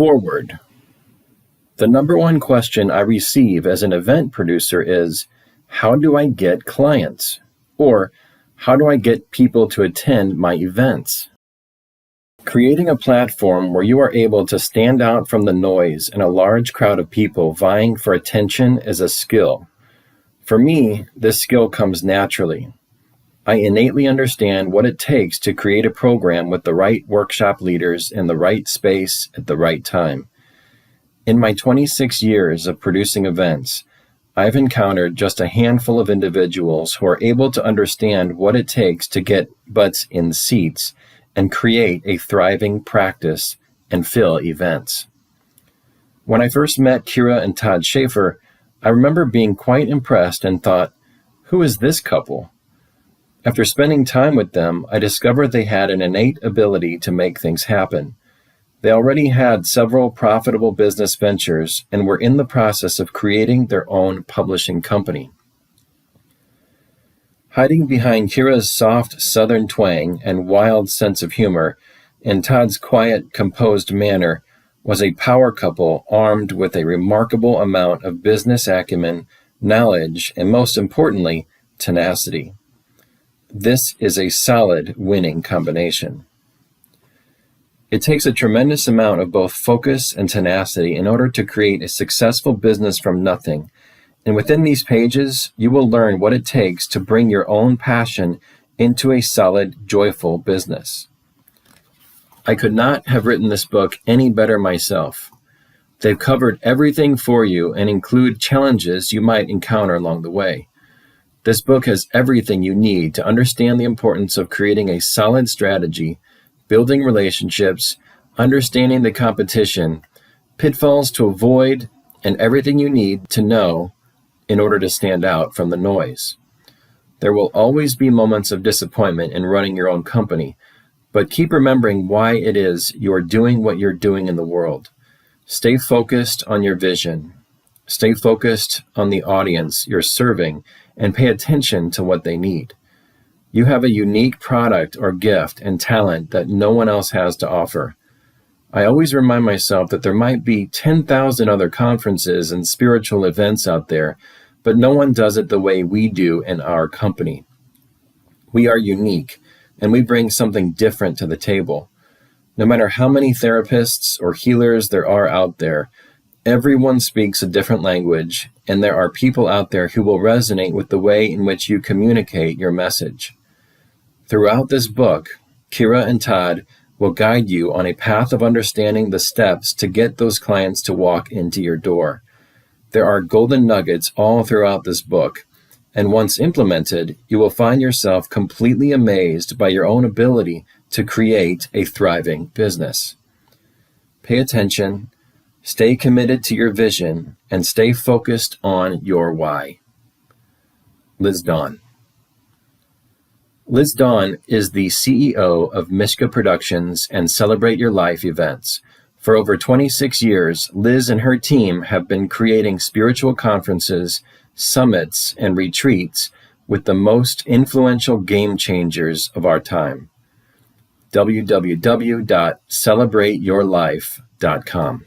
Foreword. The number one question I receive as an event producer is, how do I get clients? Or, how do I get people to attend my events? Creating a platform where you are able to stand out from the noise in a large crowd of people vying for attention is a skill. For me, this skill comes naturally. I innately understand what it takes to create a program with the right workshop leaders in the right space at the right time. In my 26 years of producing events, I've encountered just a handful of individuals who are able to understand what it takes to get butts in seats and create a thriving practice and fill events. When I first met Kyra and Todd Schaefer, I remember being quite impressed and thought, who is this couple? After spending time with them, I discovered they had an innate ability to make things happen. They already had several profitable business ventures and were in the process of creating their own publishing company. Hiding behind Kyra's soft southern twang and wild sense of humor and Todd's quiet, composed manner was a power couple armed with a remarkable amount of business acumen, knowledge, and most importantly, tenacity. This is a solid winning combination. It takes a tremendous amount of both focus and tenacity in order to create a successful business from nothing. And within these pages, you will learn what it takes to bring your own passion into a solid, joyful business. I could not have written this book any better myself. They've covered everything for you and include challenges you might encounter along the way. This book has everything you need to understand the importance of creating a solid strategy, building relationships, understanding the competition, pitfalls to avoid, and everything you need to know in order to stand out from the noise. There will always be moments of disappointment in running your own company, but keep remembering why it is you are doing what you're doing in the world. Stay focused on your vision. Stay focused on the audience you're serving and pay attention to what they need. You have a unique product or gift and talent that no one else has to offer. I always remind myself that there might be 10,000 other conferences and spiritual events out there, but no one does it the way we do in our company. We are unique, and we bring something different to the table. No matter how many therapists or healers there are out there, everyone speaks a different language, and there are people out there who will resonate with the way in which you communicate your message. Throughout this book, Kyra and Todd will guide you on a path of understanding the steps to get those clients to walk into your door. There are golden nuggets all throughout this book, and once implemented, you will find yourself completely amazed by your own ability to create a thriving business. Pay attention, stay committed to your vision, and stay focused on your why. Liz Dawn. Liz Dawn is the CEO of Mishka Productions and Celebrate Your Life events. For over 26 years, Liz and her team have been creating spiritual conferences, summits, and retreats with the most influential game changers of our time. www.celebrateyourlife.com